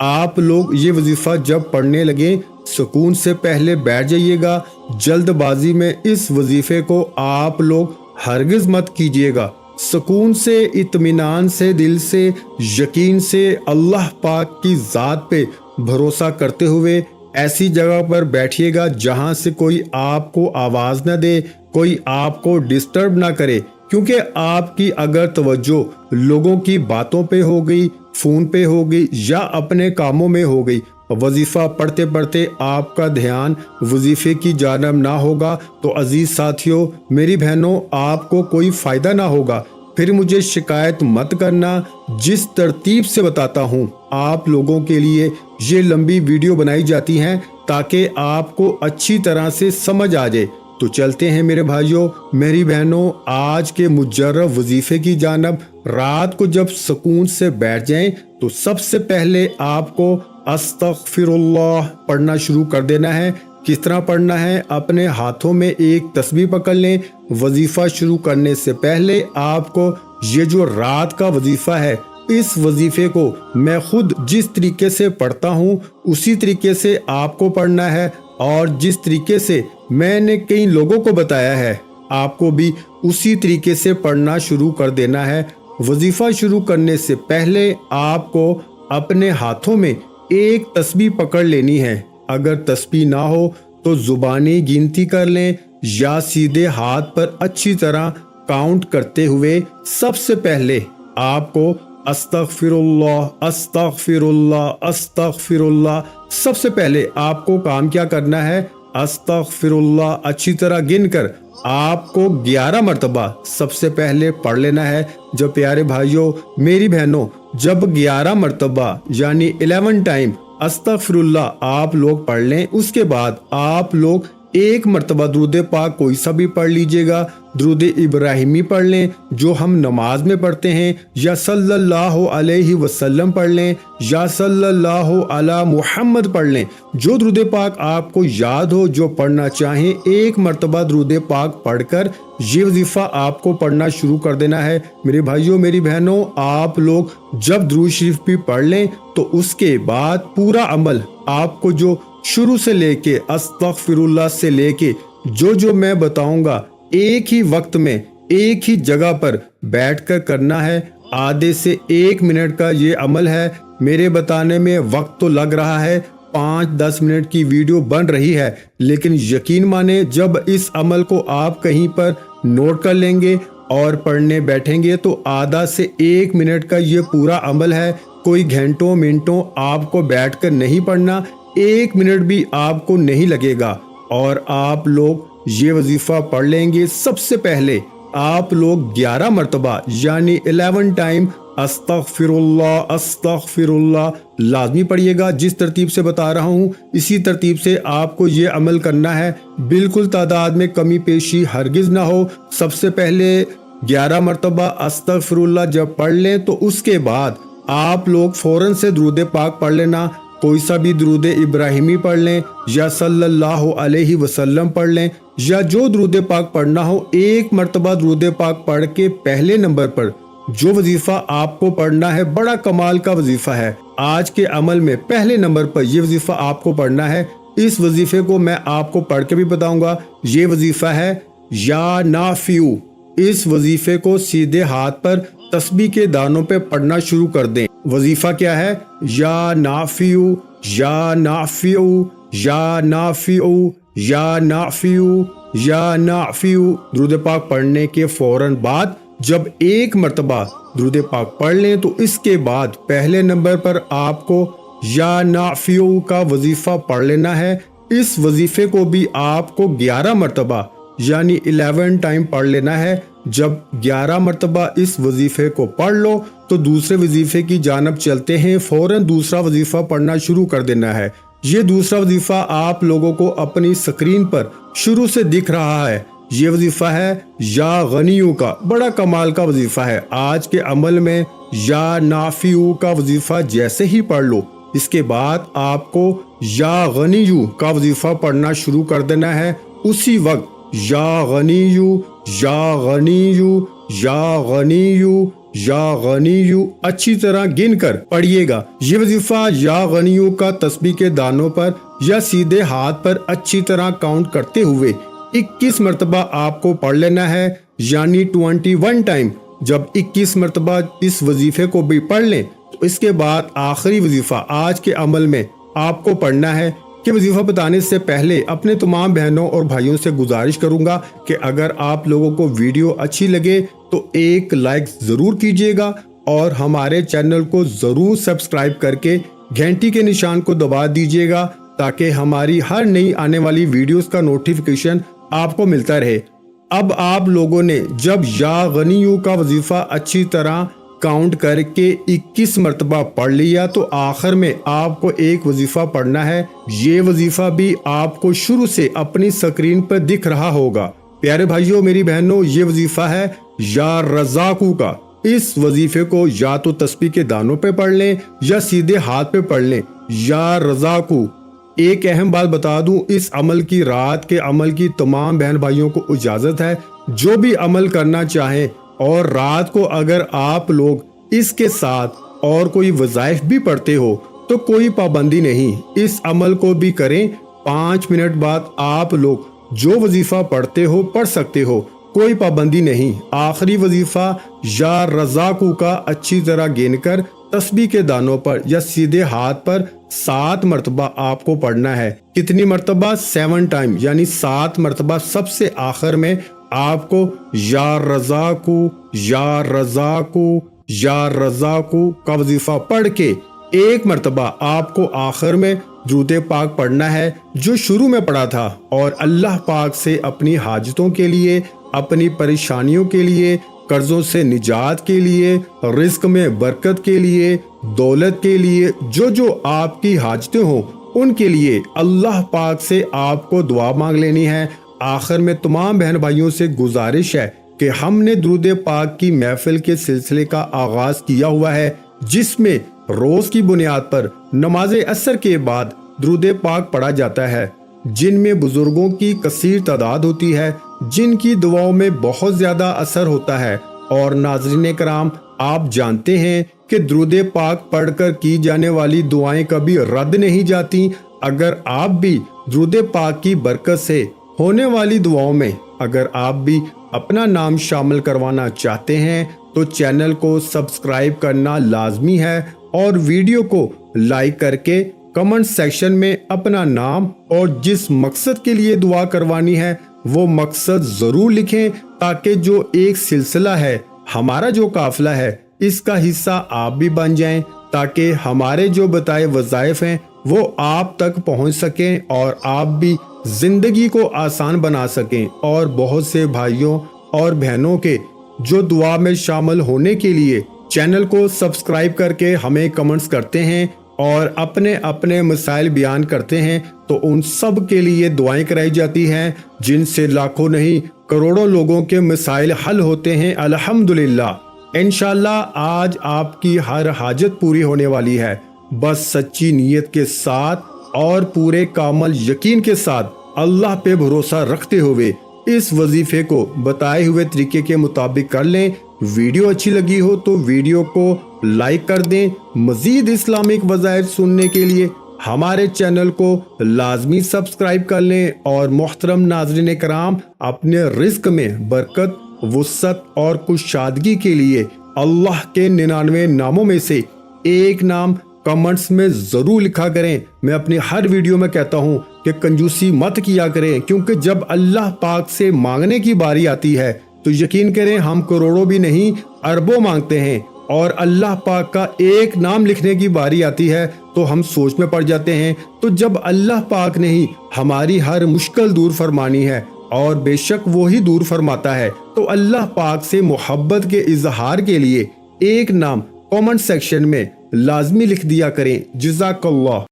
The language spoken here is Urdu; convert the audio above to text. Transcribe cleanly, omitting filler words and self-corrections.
آپ لوگ یہ وظیفہ جب پڑھنے لگیں سکون سے پہلے بیٹھ جائیے گا، جلد بازی میں اس وظیفے کو آپ لوگ ہرگز مت کیجیے گا۔ سکون سے، اطمینان سے، دل سے، یقین سے، اللہ پاک کی ذات پہ بھروسہ کرتے ہوئے ایسی جگہ پر بیٹھیے گا جہاں سے کوئی آپ کو آواز نہ دے، کوئی آپ کو ڈسٹرب نہ کرے، کیونکہ آپ کی اگر توجہ لوگوں کی باتوں پہ ہو گئی، فون پہ ہو گئی یا اپنے کاموں میں ہو گئی، وظیفہ پڑھتے پڑھتے آپ کا دھیان وظیفے کی جانب نہ ہوگا تو عزیز ساتھیوں، میری بہنوں، آپ کو کوئی فائدہ نہ ہوگا۔ پھر مجھے شکایت مت کرنا۔ جس ترتیب سے بتاتا ہوں آپ لوگوں کے لیے یہ لمبی ویڈیو بنائی جاتی ہیں تاکہ آپ کو اچھی طرح سے سمجھ آ جائے۔ تو چلتے ہیں میرے بھائیوں، میری بہنوں، آج کے مجرب وظیفے کی جانب۔ رات کو جب سکون سے بیٹھ جائیں تو سب سے پہلے آپ کو استغفر اللہ پڑھنا شروع کر دینا ہے۔ کس طرح پڑھنا ہے؟ اپنے ہاتھوں میں ایک تسبیح پکڑ لیں۔ وظیفہ شروع کرنے سے پہلے آپ کو یہ جو رات کا وظیفہ ہے، اس وظیفے کو میں خود جس طریقے سے پڑھتا ہوں اسی طریقے سے آپ کو پڑھنا ہے، اور جس طریقے سے میں نے کئی لوگوں کو بتایا ہے آپ کو بھی اسی طریقے سے پڑھنا شروع کر دینا ہے۔ وظیفہ شروع کرنے سے پہلے آپ کو اپنے ہاتھوں میں ایک تسبیح پکڑ لینی ہے۔ اگر تسبیح نہ ہو تو زبانی گنتی کر لیں یا سیدھے ہاتھ پر اچھی طرح کاؤنٹ کرتے ہوئے سب سے پہلے آپ کو استغفر اللہ، استغفر اللہ، استغفر اللہ، سب سے پہلے آپ کو کام کیا کرنا ہے؟ استغفر اللہ اچھی طرح گن کر آپ کو 11 مرتبہ سب سے پہلے پڑھ لینا ہے۔ جو پیارے بھائیوں، میری بہنوں، جب 11 مرتبہ یعنی 11 ٹائم استغفر اللہ آپ لوگ پڑھ لیں، اس کے بعد آپ لوگ ایک مرتبہ درود پاک کوئی سا بھی پڑھ لیجئے گا۔ درود ابراہیمی پڑھ لیں جو ہم نماز میں پڑھتے ہیں، یا صلی اللہ علیہ وسلم پڑھ لیں، یا صلی اللہ علی محمد پڑھ لیں۔ جو درود پاک آپ کو یاد ہو، جو پڑھنا چاہیں، ایک مرتبہ درود پاک پڑھ کر یہ وظیفہ آپ کو پڑھنا شروع کر دینا ہے۔ میرے بھائیوں، میری بہنوں، آپ لوگ جب درود شریف بھی پڑھ لیں تو اس کے بعد پورا عمل آپ کو جو شروع سے لے کے استغفر اللہ سے لے کے جو میں بتاؤں گا ایک ہی وقت میں ایک ہی جگہ پر بیٹھ کر کرنا ہے۔ آدھے سے 1 منٹ کا یہ عمل ہے۔ میرے بتانے میں وقت تو لگ رہا ہے، 5-10 منٹ کی ویڈیو بن رہی ہے، لیکن یقین مانے جب اس عمل کو آپ کہیں پر نوٹ کر لیں گے اور پڑھنے بیٹھیں گے تو آدھا سے 1 منٹ کا یہ پورا عمل ہے۔ کوئی گھنٹوں منٹوں آپ کو بیٹھ کر نہیں پڑھنا، 1 منٹ بھی آپ کو نہیں لگے گا، اور آپ لوگ یہ وظیفہ پڑھ لیں گے۔ سب سے پہلے آپ لوگ 11 مرتبہ یعنی 11 ٹائم استغفر اللہ، استغفر اللہ لازمی پڑھیے گا۔ جس ترتیب سے بتا رہا ہوں اسی ترتیب سے آپ کو یہ عمل کرنا ہے، بالکل تعداد میں کمی پیشی ہرگز نہ ہو۔ سب سے پہلے 11 مرتبہ استغفر اللہ جب پڑھ لیں تو اس کے بعد آپ لوگ فوراً سے درود پاک پڑھ لینا۔ کوئی سا بھی درود ابراہیمی پڑھ لیں، یا صلی اللہ علیہ وسلم پڑھ لیں، یا جو درود پاک پڑھنا ہو۔ ایک مرتبہ درود پاک پڑھ کے پہلے نمبر پر جو وظیفہ آپ کو پڑھنا ہے، بڑا کمال کا وظیفہ ہے۔ آج کے عمل میں پہلے نمبر پر یہ وظیفہ آپ کو پڑھنا ہے۔ اس وظیفے کو میں آپ کو پڑھ کے بھی بتاؤں گا۔ یہ وظیفہ ہے یا نافیو۔ اس وظیفے کو سیدھے ہاتھ پر تسبیح کے دانوں پہ پڑھنا شروع کر دیں۔ وظیفہ کیا ہے؟ یا نافیو، یا نافیو، یا نافیو، یا نافیو، یا نافیو۔ درود پاک پڑھنے کے فوراً بعد جب 1 مرتبہ درود پاک پڑھ لیں تو اس کے بعد پہلے نمبر پر آپ کو یا نافیو کا وظیفہ پڑھ لینا ہے۔ اس وظیفے کو بھی آپ کو 11 مرتبہ یعنی 11 ٹائم پڑھ لینا ہے۔ جب 11 مرتبہ اس وظیفے کو پڑھ لو تو دوسرے وظیفے کی جانب چلتے ہیں۔ فوراً دوسرا وظیفہ پڑھنا شروع کر دینا ہے۔ یہ دوسرا وظیفہ آپ لوگوں کو اپنی سکرین پر شروع سے دکھ رہا ہے۔ یہ وظیفہ ہے یا غنیو کا، بڑا کمال کا وظیفہ ہے۔ آج کے عمل میں یا نافیو کا وظیفہ جیسے ہی پڑھ لو، اس کے بعد آپ کو یا غنیو کا وظیفہ پڑھنا شروع کر دینا ہے۔ اسی وقت یا غنیو، یا غنیو، یا غنیو، یا غنیو اچھی طرح گن کر پڑھیے گا۔ یہ وظیفہ یا غنیو کا تسبیح کے دانوں پر یا سیدھے ہاتھ پر اچھی طرح کاؤنٹ کرتے ہوئے 21 مرتبہ آپ کو پڑھ لینا ہے، یعنی 21 ٹائم۔ جب 21 مرتبہ اس وظیفے کو بھی پڑھ لیں تو اس کے بعد آخری وظیفہ آج کے عمل میں آپ کو پڑھنا ہے کہ وظیفہ بتانے سے پہلے اپنے تمام بہنوں اور بھائیوں سے گزارش کروں گا کہ اگر آپ لوگوں کو ویڈیو اچھی لگے تو ایک لائک ضرور کیجیے گا اور ہمارے چینل کو ضرور سبسکرائب کر کے گھنٹی کے نشان کو دبا دیجیے گا تاکہ ہماری ہر نئی آنے والی ویڈیوز کا نوٹیفیکیشن آپ کو ملتا رہے۔ اب آپ لوگوں نے جب یا غنیو کا وظیفہ اچھی طرح کاؤنٹ کر کے 21 مرتبہ پڑھ لیا تو آخر میں آپ کو ایک وظیفہ پڑھنا ہے۔ یہ وظیفہ بھی آپ کو شروع سے اپنی سکرین پر دکھ رہا ہوگا۔ پیارے بھائیوں میری بہنوں، یہ وظیفہ ہے یا رزاقو کا۔ اس وظیفے کو یا تو تسبیح کے دانوں پہ پڑھ لیں یا سیدھے ہاتھ پہ پڑھ لیں، یا رزاقو۔ ایک اہم بات بتا دوں، اس عمل کی رات کے عمل کی تمام بہن بھائیوں کو اجازت ہے، جو بھی عمل کرنا چاہیں، اور رات کو اگر آپ لوگ اس کے ساتھ اور کوئی وظائف بھی پڑھتے ہو تو کوئی پابندی نہیں، اس عمل کو بھی کریں۔ 5 منٹ بعد آپ لوگ جو وظیفہ پڑھتے ہو پڑھ سکتے ہو، کوئی پابندی نہیں۔ آخری وظیفہ یا رزاقو کا اچھی طرح گن کر تسبیح کے دانوں پر یا سیدھے ہاتھ پر 7 مرتبہ آپ کو پڑھنا ہے۔ کتنی مرتبہ؟ 7 ٹائم، یعنی 7 مرتبہ سب سے آخر میں آپ کو یا رزاقو یا رزاقو یا رزاقو کا وظیفہ پڑھ کے 1 مرتبہ آپ کو آخر میں درود پاک پڑھنا ہے جو شروع میں پڑھا تھا، اور اللہ پاک سے اپنی حاجتوں کے لیے، اپنی پریشانیوں کے لیے، قرضوں سے نجات کے لیے، رزق میں برکت کے لیے، دولت کے لیے، جو آپ کی حاجتیں ہوں ان کے لیے اللہ پاک سے آپ کو دعا مانگ لینی ہے۔ آخر میں تمام بہن بھائیوں سے گزارش ہے کہ ہم نے درود پاک کی محفل کے سلسلے کا آغاز کیا ہوا ہے، جس میں روز کی بنیاد پر نماز عصر کے بعد درود پاک پڑھا جاتا ہے، جن میں بزرگوں کی کثیر تعداد ہوتی ہے، جن کی دعاؤں میں بہت زیادہ اثر ہوتا ہے۔ اور ناظرین کرام، آپ جانتے ہیں کہ درود پاک پڑھ کر کی جانے والی دعائیں کبھی رد نہیں جاتی۔ اگر آپ بھی درود پاک کی برکت سے ہونے والی دعاؤں میں اگر آپ بھی اپنا نام شامل کروانا چاہتے ہیں تو چینل کو سبسکرائب کرنا لازمی ہے، اور ویڈیو کو لائک کر کے کمنٹ سیکشن میں اپنا نام اور جس مقصد کے لیے دعا کروانی ہے وہ مقصد ضرور لکھیں، تاکہ جو ایک سلسلہ ہے، ہمارا جو قافلہ ہے، اس کا حصہ آپ بھی بن جائیں، تاکہ ہمارے جو بتائے وظائف ہیں وہ آپ تک پہنچ سکیں اور آپ بھی زندگی کو آسان بنا سکیں۔ اور بہت سے بھائیوں اور بہنوں کے جو دعا میں شامل ہونے کے لیے چینل کو سبسکرائب کر کے ہمیں کمنٹس کرتے ہیں اور اپنے اپنے مسائل بیان کرتے ہیں، تو ان سب کے لیے دعائیں کرائی جاتی ہیں، جن سے لاکھوں نہیں کروڑوں لوگوں کے مسائل حل ہوتے ہیں الحمدللہ۔ انشاءاللہ آج آپ کی ہر حاجت پوری ہونے والی ہے، بس سچی نیت کے ساتھ اور پورے کامل یقین کے ساتھ اللہ پہ بھروسہ رکھتے ہوئے اس وظیفے کو بتائے ہوئے طریقے کے مطابق کر لیں۔ ویڈیو اچھی لگی ہو تو ویڈیو کو لائک کر دیں۔ مزید اسلامک وظائف سننے کے لیے ہمارے چینل کو لازمی سبسکرائب کر لیں، اور محترم ناظرین کرام، اپنے رزق میں برکت، وسعت اور کشادگی کے لیے اللہ کے 99 ناموں میں سے ایک نام کمنٹس میں ضرور لکھا کریں۔ میں اپنی ہر ویڈیو میں کہتا ہوں کہ کنجوسی مت کیا کریں، کیونکہ جب اللہ پاک سے مانگنے کی باری آتی ہے تو یقین کریں ہم کروڑوں بھی نہیں اربوں مانگتے ہیں، اور اللہ پاک کا ایک نام لکھنے کی باری آتی ہے تو ہم سوچ میں پڑ جاتے ہیں۔ تو جب اللہ پاک نے ہی ہماری ہر مشکل دور فرمانی ہے، اور بے شک وہی دور فرماتا ہے، تو اللہ پاک سے محبت کے اظہار کے لیے ایک نام کامنٹ سیکشن میں لازمی لکھ دیا کریں۔ جزاک اللہ۔